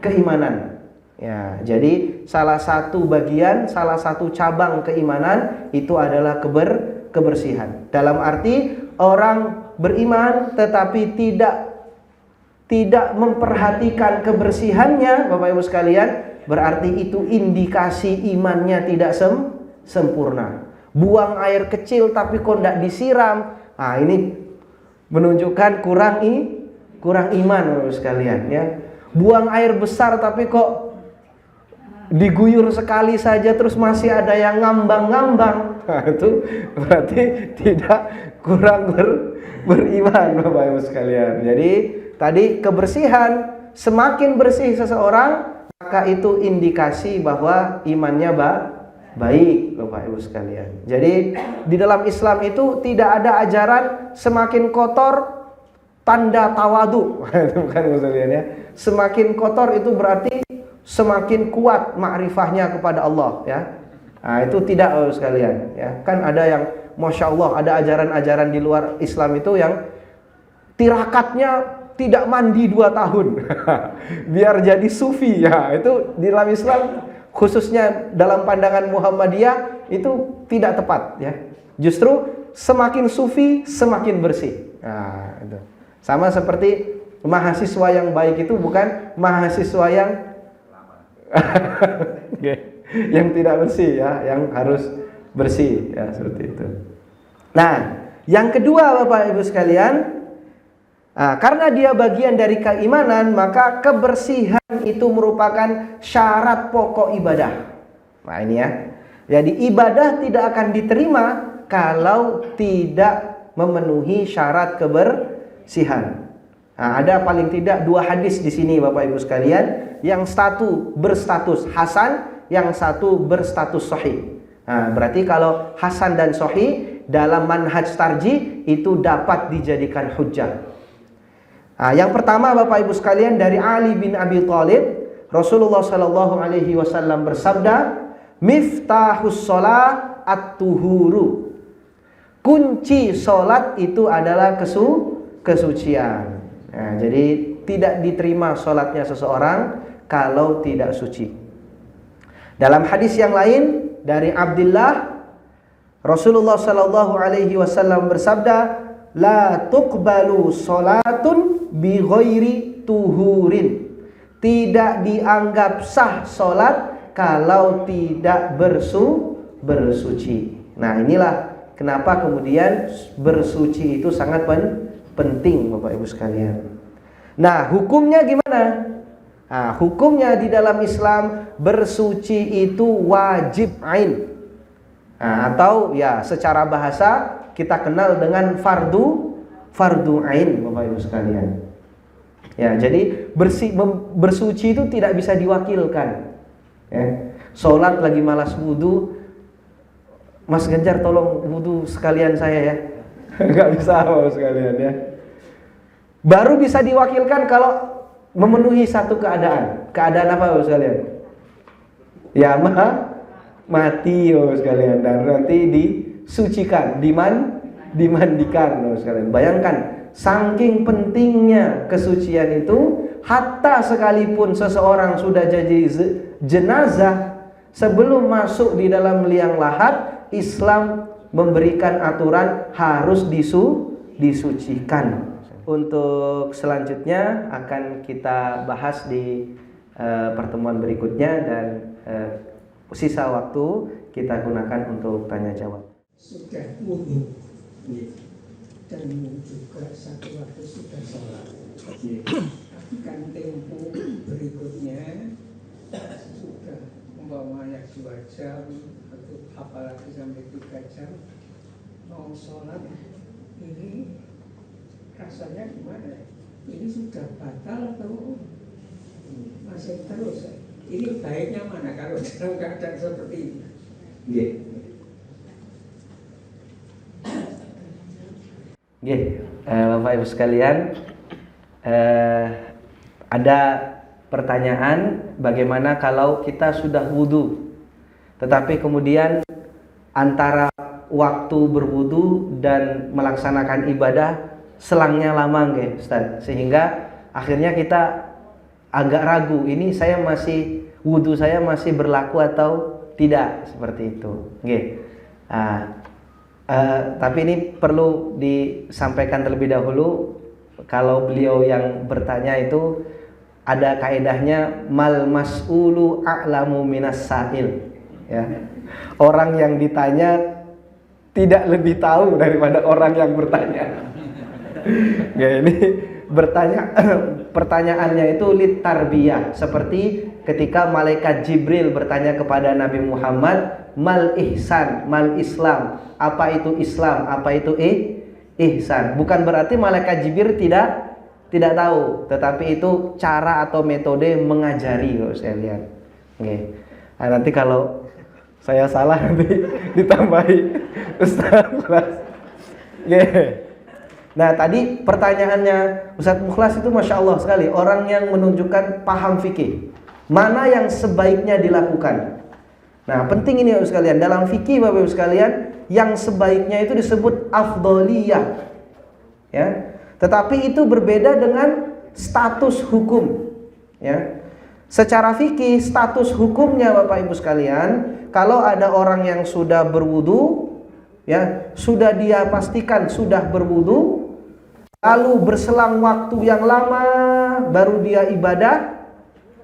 keimanan. Ya, jadi salah satu bagian, salah satu cabang keimanan itu adalah kebersihan. Dalam arti orang beriman tetapi tidak memperhatikan kebersihannya, Bapak Ibu sekalian, berarti itu indikasi imannya tidak sempurna. Buang air kecil tapi kok tidak disiram, ini menunjukkan kurang iman, Bapak Ibu sekalian, ya. Buang air besar tapi kok diguyur sekali saja terus masih ada yang ngambang-ngambang, itu berarti tidak kurang beriman, Bapak Ibu sekalian. Jadi tadi kebersihan, semakin bersih seseorang maka itu indikasi bahwa imannya baik, Bapak Ibu sekalian. Jadi di dalam Islam itu tidak ada ajaran semakin kotor tanda tawadu. Bukan sekalian, ya. Semakin kotor itu berarti semakin kuat makrifahnya kepada Allah, ya. Itu tidak, Bapak Ibu sekalian, ya. Kan ada yang Masya Allah, ada ajaran-ajaran di luar Islam itu yang tirakatnya tidak mandi 2 tahun biar jadi sufi, ya. Itu di dalam Islam, khususnya dalam pandangan Muhammadiyah, itu tidak tepat, ya. Justru semakin sufi semakin bersih. Itu sama seperti mahasiswa yang baik itu bukan mahasiswa yang tidak bersih, ya, yang harus bersih, ya, seperti itu. Nah, yang kedua Bapak Ibu sekalian, karena dia bagian dari keimanan, maka kebersihan itu merupakan syarat pokok ibadah. Nah, ini, ya. Jadi ibadah tidak akan diterima kalau tidak memenuhi syarat kebersihan. Ada paling tidak 2 hadis di sini Bapak Ibu sekalian, yang satu berstatus hasan, yang satu berstatus sahih. Berarti kalau hasan dan sahih dalam manhaj tarjih itu dapat dijadikan hujjah. Yang pertama Bapak Ibu sekalian, dari Ali bin Abi Thalib, Rasulullah Shallallahu Alaihi Wasallam bersabda, "Miftahus sholat at-tuhuru." Kunci sholat itu adalah kesucian. Jadi tidak diterima sholatnya seseorang kalau tidak suci. Dalam hadis yang lain dari Abdullah, Rasulullah Shallallahu Alaihi Wasallam bersabda, "La tuqbalu sholatun bi ghairi tuhurin." Tidak dianggap sah sholat kalau tidak bersuci. Nah, inilah kenapa kemudian bersuci itu sangat penting, Bapak Ibu sekalian. Nah, hukumnya gimana? Hukumnya di dalam Islam bersuci itu wajib ain. Atau ya secara bahasa kita kenal dengan fardu ain, Bapak Ibu sekalian. Ya, jadi bersuci itu tidak bisa diwakilkan. Ya. Sholat lagi malas wudu, Mas Ganjar tolong wudu sekalian saya, ya. Nggak bisa, Bapak Ibu sekalian, ya. Baru bisa diwakilkan kalau memenuhi satu keadaan. Keadaan apa, Bapak sekalian? Ya, mati, Bapak sekalian, dan nanti disucikan, dimandikan, Bapak sekalian. Bayangkan, saking pentingnya kesucian itu, hatta sekalipun seseorang sudah jadi jenazah, sebelum masuk di dalam liang lahat, Islam memberikan aturan harus disucikan. Untuk selanjutnya akan kita bahas di pertemuan berikutnya, dan sisa waktu kita gunakan untuk tanya jawab. Sudah wudu dan juga satu waktu sudah sholat. Tapi kan tempo berikutnya sudah umpamanya 2 jam atau apalagi sampai 3 jam mau sholat, ini rasanya gimana? Ini sudah batal atau masih terus? Ini baiknya mana kalau dalam keadaan seperti ini? Nggih. Nggih, Bapak Ibu sekalian, ada pertanyaan bagaimana kalau kita sudah wudhu, tetapi kemudian antara waktu berwudhu dan melaksanakan ibadah selangnya lama, nggih, Ustaz, sehingga akhirnya kita agak ragu, ini saya masih wudhu saya masih berlaku atau tidak, seperti itu, nggih. Tapi ini perlu disampaikan terlebih dahulu. Kalau beliau yang bertanya itu ada kaedahnya, mal mas'ulu a'lamu minas sa'il, ya. Orang yang ditanya tidak lebih tahu daripada orang yang bertanya. Ya, ini pertanyaannya itu litarbiyah, seperti ketika malaikat Jibril bertanya kepada Nabi Muhammad, mal ihsan, mal Islam, apa itu Islam, apa itu ihsan. Bukan berarti malaikat Jibril tidak tahu, tetapi itu cara atau metode mengajari, kalau saya lihat. Okay. Nah, nanti kalau saya salah nanti ditambahi Ustaz Mukhlas. Okay. Nah, tadi pertanyaannya Ustaz Mukhlas itu Masya Allah sekali, orang yang menunjukkan paham fikih, mana yang sebaiknya dilakukan. Nah, penting ini Bapak sekalian, dalam fikih Bapak Ibu sekalian, yang sebaiknya itu disebut afdholiyah, ya. Tetapi itu berbeda dengan status hukum, ya. Secara fikih status hukumnya Bapak Ibu sekalian, kalau ada orang yang sudah berwudu, ya, sudah dia pastikan sudah berwudu, lalu berselang waktu yang lama baru dia ibadah,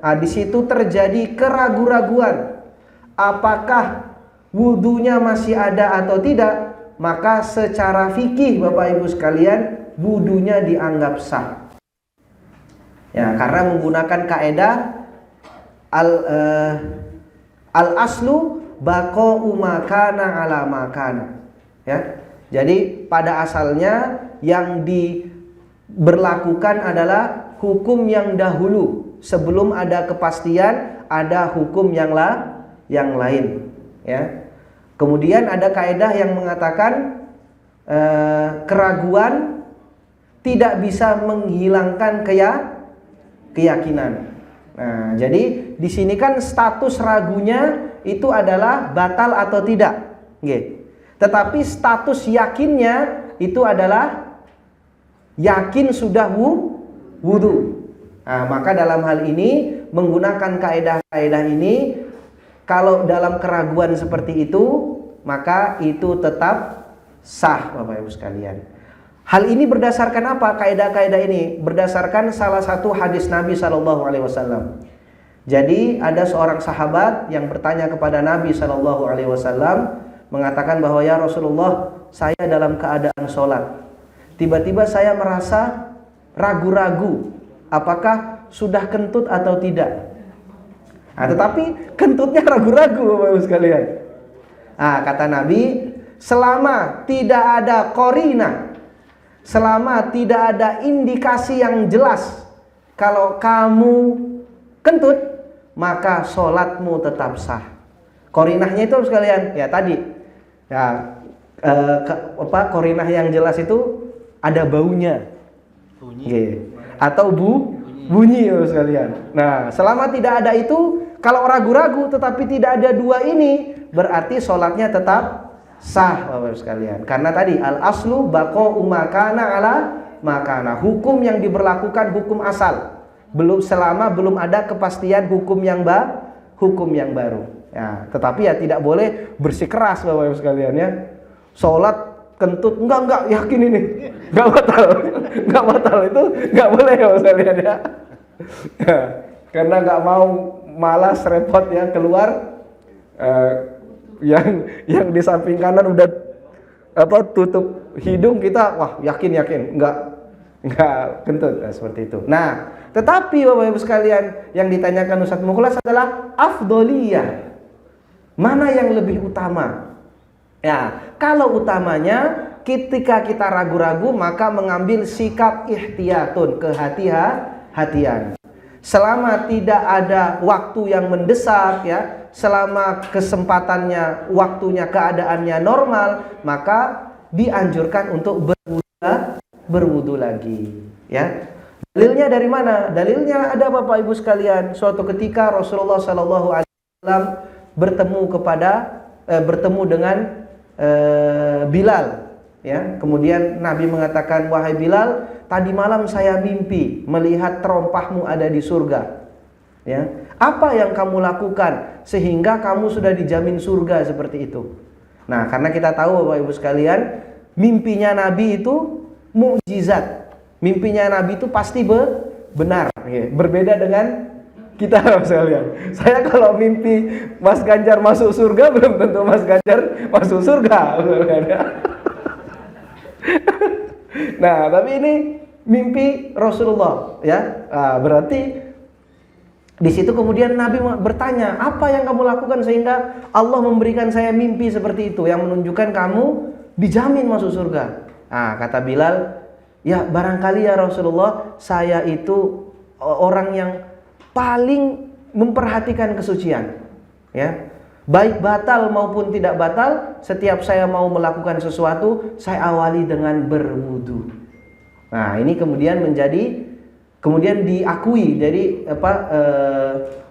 nah, di situ terjadi keraguan-raguan apakah wudunya masih ada atau tidak, maka secara fikih Bapak Ibu sekalian, wudunya dianggap sah. Ya, karena menggunakan kaedah al aslu baqa'u makana ala makana. Ya. Jadi pada asalnya yang diberlakukan adalah hukum yang dahulu, sebelum ada kepastian ada hukum yang lain, ya. Kemudian ada kaedah yang mengatakan keraguan tidak bisa menghilangkan keyakinan. Nah, jadi di sini kan status ragunya itu adalah batal atau tidak, nggih. Tetapi status yakinnya itu adalah yakin sudah wudu. Nah, maka dalam hal ini menggunakan kaedah-kaedah ini, kalau dalam keraguan seperti itu, maka itu tetap sah Bapak Ibu sekalian. Hal ini berdasarkan apa? Kaedah-kaedah ini berdasarkan salah satu hadis Nabi SAW. Jadi ada seorang sahabat yang bertanya kepada Nabi SAW, mengatakan bahwa ya Rasulullah, saya dalam keadaan sholat, tiba-tiba saya merasa ragu-ragu apakah sudah kentut atau tidak. Nah, tetapi kentutnya ragu-ragu Bapak Ibu sekalian. Nah, kata Nabi, selama tidak ada qarinah, selama tidak ada indikasi yang jelas kalau kamu kentut, maka sholatmu tetap sah. Qarinahnya itu sekalian, ya tadi, ya qarinah yang jelas itu ada baunya, atau bunyi sekalian. Nah, selama tidak ada itu, kalau ragu-ragu tetapi tidak ada dua ini, berarti sholatnya tetap sah Bapak sekalian. Karena tadi al aslu baqa'u makana ala makana, hukum yang diberlakukan hukum asal, selama belum ada kepastian hukum yang baru. Ya, tetapi ya tidak boleh bersikeras Bapak Ibu sekalian, ya. Sholat kentut enggak yakin ini enggak batal itu enggak boleh Bapak sekalian, ya. Karena enggak mau malas repot ya keluar, yang di samping kanan udah tutup hidung, kita wah yakin enggak kentut, nah, seperti itu. Nah, tetapi Bapak Ibu sekalian, yang ditanyakan Ustaz Mukhlas adalah afdholiyah, mana yang lebih utama? Ya, kalau utamanya ketika kita ragu-ragu maka mengambil sikap ihtiyatun, kehati-hatian. Selama tidak ada waktu yang mendesak ya, selama kesempatannya, waktunya, keadaannya normal, maka dianjurkan untuk berwudu lagi ya. Dalilnya dari mana? Dalilnya ada Bapak Ibu sekalian. Suatu ketika Rasulullah SAW bertemu dengan Bilal ya. Kemudian Nabi mengatakan, "Wahai Bilal, tadi malam saya mimpi melihat terompahmu ada di surga. Ya. Apa yang kamu lakukan sehingga kamu sudah dijamin surga seperti itu?" Nah, karena kita tahu Bapak Ibu sekalian, mimpinya Nabi itu mukjizat. Mimpinya Nabi itu pasti benar. Ya. Berbeda dengan kita sekalian. Saya kalau mimpi Mas Ganjar masuk surga, belum tentu Mas Ganjar masuk surga. Nah, tapi ini mimpi Rasulullah ya. Berarti di situ kemudian Nabi bertanya, "Apa yang kamu lakukan sehingga Allah memberikan saya mimpi seperti itu yang menunjukkan kamu dijamin masuk surga?" Nah, kata Bilal, "Ya, barangkali ya Rasulullah, saya itu orang yang paling memperhatikan kesucian. Ya. Baik batal maupun tidak batal, setiap saya mau melakukan sesuatu, saya awali dengan berwudu." Nah, ini kemudian diakui jadi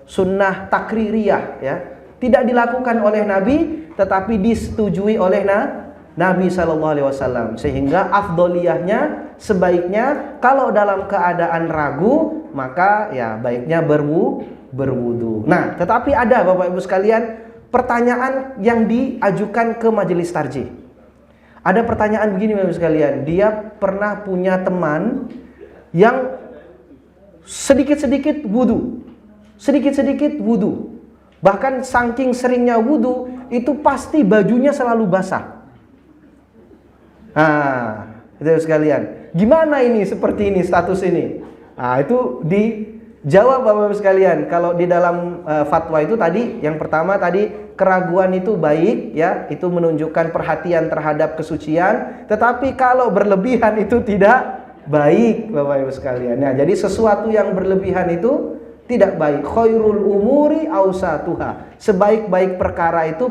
sunnah takririyah ya. Tidak dilakukan oleh Nabi tetapi disetujui oleh Nabi SAW, sehingga afdoliyahnya sebaiknya kalau dalam keadaan ragu maka ya baiknya berwudu. Nah, tetapi ada Bapak Ibu sekalian pertanyaan yang diajukan ke majelis tarjih. Ada pertanyaan begini Bapak Ibu sekalian, dia pernah punya teman yang sedikit-sedikit wudu. Bahkan saking seringnya wudu itu pasti bajunya selalu basah. Nah, itu sekalian. Gimana ini seperti ini status ini? Nah, itu dijawab Bapak-Bapak sekalian. Kalau di dalam fatwa itu tadi yang pertama tadi keraguan itu baik ya, itu menunjukkan perhatian terhadap kesucian, tetapi kalau berlebihan itu tidak baik Bapak-Ibu sekalian. Nah, jadi sesuatu yang berlebihan itu tidak baik. Khairul umuri awsatuha. Sebaik-baik perkara itu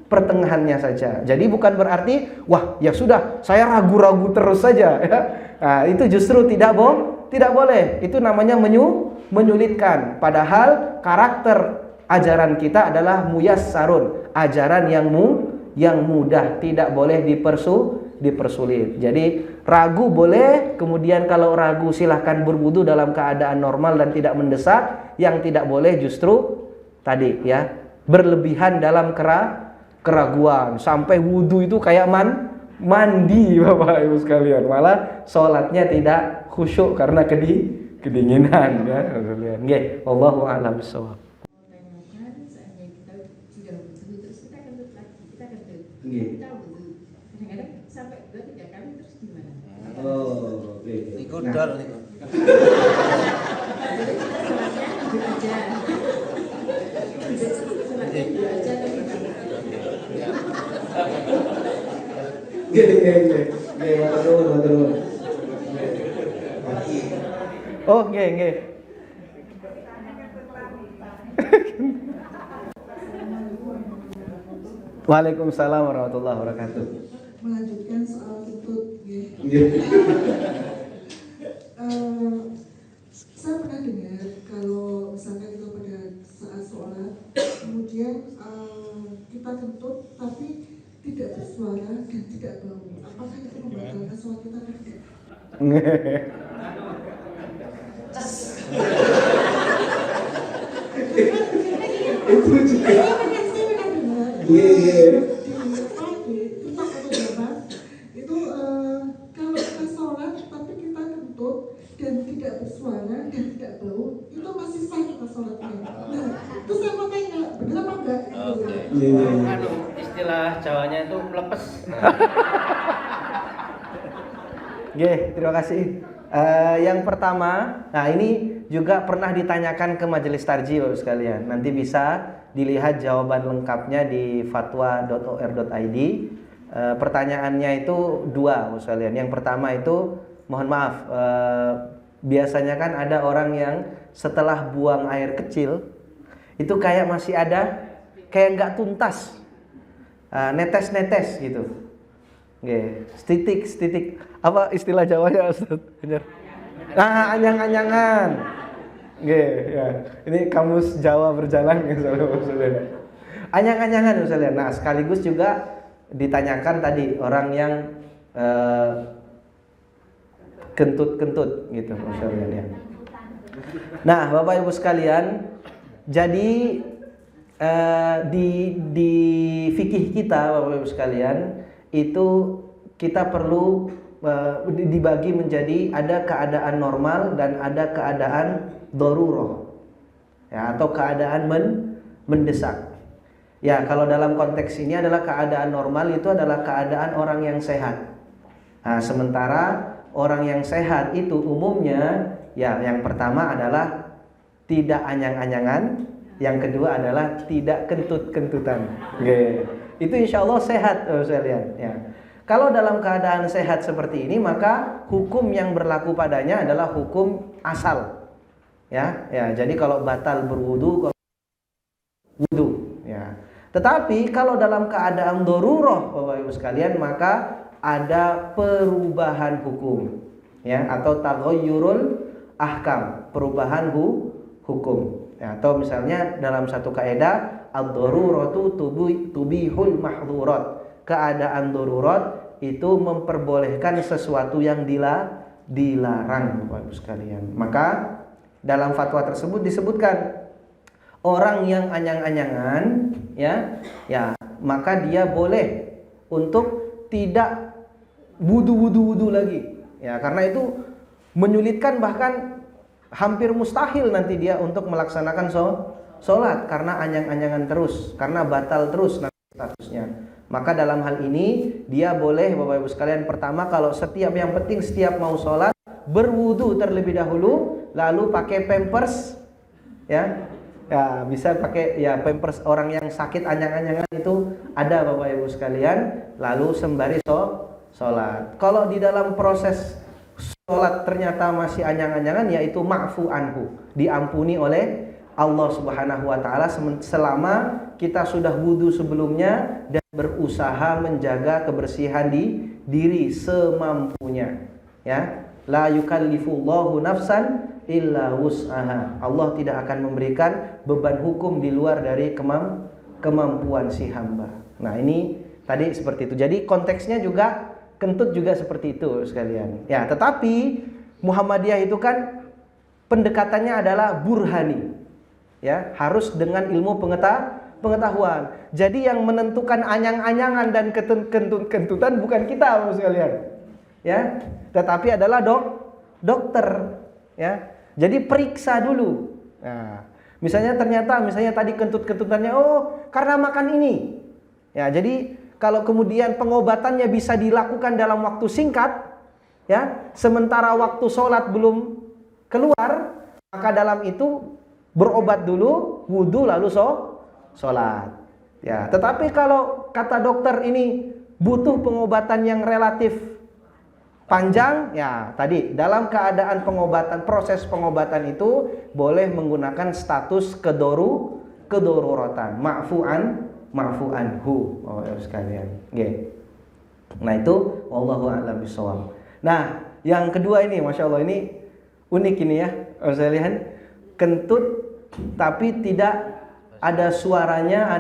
pertengahannya saja. Jadi bukan berarti wah ya sudah saya ragu-ragu terus saja ya. Nah, itu justru tidak boleh. Itu namanya menyulitkan. Padahal karakter ajaran kita adalah muyassarun, ajaran yang mudah, tidak boleh dipersulit. Jadi ragu boleh, kemudian kalau ragu silahkan berwudu dalam keadaan normal dan tidak mendesak. Yang tidak boleh justru tadi ya, berlebihan dalam keraguan sampai wudu itu kayak mandi Bapak Ibu sekalian, malah sholatnya tidak khusyuk karena kedinginan ya. Nggih, wallahu a'lam bishawab. Oh, oke. Ikut dol niku. Matur. Oh, nggih. Waalaikumsalam warahmatullahi wabarakatuh. Melanjutkan soal kentut ya. Saya pernah dengar kalau misalkan itu pada saat sholat kemudian kita kentut tapi tidak bersuara dan tidak bau, apakah itu membatalkan sholat kita atau tidak? Itu juga. Saya pernah dengar. Iya. Kalau kita sholat tapi kita kentut dan tidak bersuara dan tidak bau, itu masih sah kita sholatnya. Nah, itu saya mau tanya, benar apa enggak? Iya. Istilah Jawanya itu melepes. Oke, terima kasih. Yang pertama, nah ini juga pernah ditanyakan ke majelis tarjih Bapak sekalian. Nanti bisa dilihat jawaban lengkapnya di fatwa.or.id. pertanyaannya itu dua sekalian. Yang pertama itu mohon maaf, biasanya kan ada orang yang setelah buang air kecil itu kayak masih ada kayak nggak tuntas, netes-netes gitu. Setitik apa istilah Jawanya Ustaz? Nah, anyang-anyangan. Ya. Ini kamus Jawa berjalan ya saudara. Anyang-anyangan misalnya. Nah, sekaligus juga ditanyakan tadi orang yang kentut-kentut gitu misalnya ya. Nah, Bapak Ibu sekalian, jadi di fikih kita Bapak Ibu sekalian itu kita perlu dibagi menjadi ada keadaan normal dan ada keadaan darurah. Ya, atau keadaan mendesak. Ya, kalau dalam konteks ini adalah keadaan normal itu adalah keadaan orang yang sehat. Nah, sementara orang yang sehat itu umumnya ya yang pertama adalah tidak anyang-anyangan, yang kedua adalah tidak kentut-kentutan. Itu insya Allah sehat, saya lihat. Ya. Kalau dalam keadaan sehat seperti ini maka hukum yang berlaku padanya adalah hukum asal. Ya, jadi kalau batal berwudu, wudu. Ya. Tetapi kalau dalam keadaan darurah Bapak Ibu sekalian maka ada perubahan hukum ya atau taghayyurul ahkam, perubahan hukum. Ya, atau misalnya dalam satu kaidah ad-daruratu tubihul mahdhurat. Keadaan darurat itu memperbolehkan sesuatu yang dilarang Bapak Ibu sekalian. Maka dalam fatwa tersebut disebutkan orang yang anyang-anyangan ya maka dia boleh untuk tidak wudu lagi ya, karena itu menyulitkan bahkan hampir mustahil nanti dia untuk melaksanakan sholat karena anyang-anyangan terus, karena batal terus nanti statusnya. Maka dalam hal ini dia boleh Bapak Ibu sekalian, pertama kalau yang penting setiap mau sholat berwudu terlebih dahulu, lalu pakai pampers ya bisa pakai ya pampers orang yang sakit anyang-anyangan itu ada Bapak Ibu sekalian, lalu sembari sholat. Kalau di dalam proses sholat ternyata masih anyang-anyangan, yaitu ma'fu anhu, diampuni oleh Allah Subhanahu wa taala selama kita sudah wudu sebelumnya dan berusaha menjaga kebersihan di diri semampunya ya. La yukallifullahu nafsan illa wus'aha. Allah tidak akan memberikan beban hukum di luar dari kemampuan si hamba. Nah, ini tadi seperti itu. Jadi konteksnya juga kentut juga seperti itu sekalian. Ya, tetapi Muhammadiyah itu kan pendekatannya adalah burhani. Ya, harus dengan ilmu pengetahuan. Jadi yang menentukan anyang-anyangan dan kentut-kentutan bukan kita sekalian. Ya, tetapi adalah dokter ya. Jadi periksa dulu. Nah, misalnya tadi kentut-kentutannya karena makan ini. Ya, jadi kalau kemudian pengobatannya bisa dilakukan dalam waktu singkat ya, sementara waktu sholat belum keluar, maka dalam itu berobat dulu, wudu lalu sholat. Ya, tetapi kalau kata dokter ini butuh pengobatan yang relatif panjang, ya tadi dalam keadaan proses pengobatan itu boleh menggunakan status kedoruratan, ma'fu anhu, sekalian. Nah itu wallahu a'lam bishawab. Nah yang kedua ini, masya Allah ini unik ini ya, saya lihat kentut tapi tidak ada suaranya,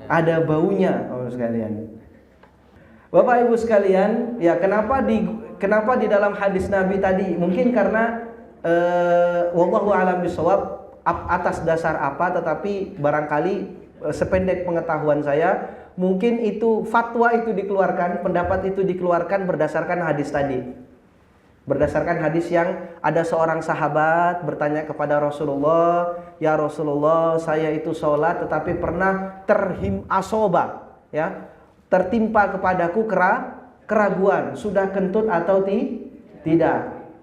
ada baunya, sekalian. Bapak Ibu sekalian, ya kenapa di dalam hadis Nabi tadi? Mungkin karena wallahu a'lam bishawab atas dasar apa, tetapi barangkali sependek pengetahuan saya, mungkin itu fatwa itu dikeluarkan, pendapat itu dikeluarkan berdasarkan hadis tadi. Berdasarkan hadis yang ada seorang sahabat bertanya kepada Rasulullah, "Ya Rasulullah, saya itu sholat tetapi pernah asoba, ya. Tertimpa kepadaku keraguan, sudah kentut atau tidak."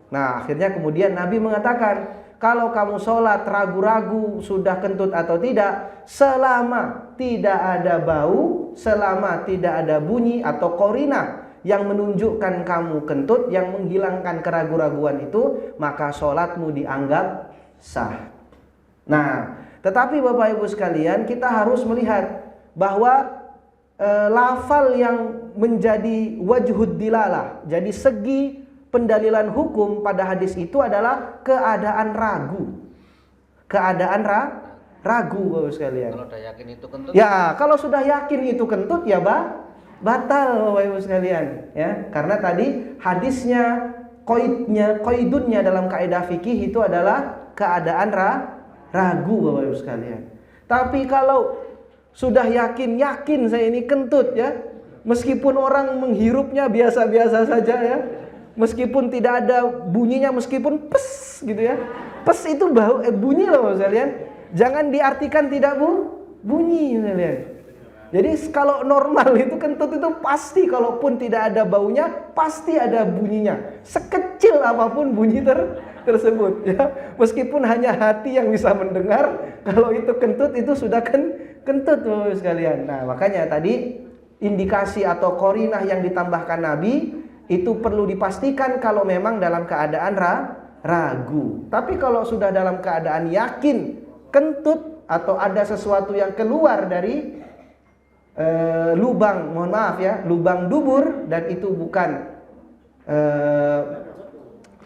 Nah, akhirnya kemudian Nabi mengatakan, Kalau kamu sholat ragu-ragu sudah kentut atau tidak, selama tidak ada bau, selama tidak ada bunyi atau korina yang menunjukkan kamu kentut, yang menghilangkan keraguan-raguan itu, maka sholatmu dianggap sah. Nah, tetapi Bapak Ibu sekalian, kita harus melihat bahwa lafal yang menjadi wajhud dilalah, jadi segi pendalilan hukum pada hadis itu adalah keadaan ragu. Keadaan ragu Bapak Ibu sekalian. Kalau udah yakin itu kentut. Ya, kalau sudah yakin itu kentut ya batal Bapak Ibu sekalian, ya. Karena tadi hadisnya qaidunnya dalam kaidah fikih itu adalah keadaan ragu Bapak Ibu sekalian. Tapi kalau sudah yakin saya ini kentut ya, meskipun orang menghirupnya biasa-biasa saja ya, meskipun tidak ada bunyinya, meskipun pes gitu ya, pes itu bunyi loh Bapak Ibu sekalian. Jangan diartikan tidak bunyi sekalian. Jadi kalau normal itu kentut itu pasti, kalaupun tidak ada baunya pasti ada bunyinya, sekecil apapun bunyi tersebut ya. Meskipun hanya hati yang bisa mendengar, kalau itu kentut itu sudah kentut Bapak sekalian. Nah, makanya tadi indikasi atau qarinah yang ditambahkan Nabi itu perlu dipastikan kalau memang dalam keadaan ragu. Tapi kalau sudah dalam keadaan yakin kentut atau ada sesuatu yang keluar dari lubang, mohon maaf ya, lubang dubur, dan itu bukan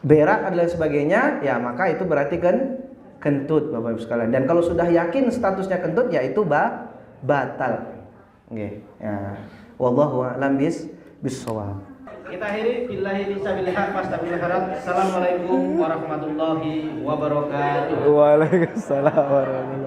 berak dan lain sebagainya, ya maka itu berarti kentut Bapak Ibu sekalian. Dan kalau sudah yakin statusnya kentut, ya itu batal. Oke, ya. Wallahu a'lam bis-shawab. Kita akhiri billahi fisabilillah fastabil haram. Assalamualaikum warahmatullahi wabarakatuh. Waalaikumsalam warahmatullahi wabarakatuh.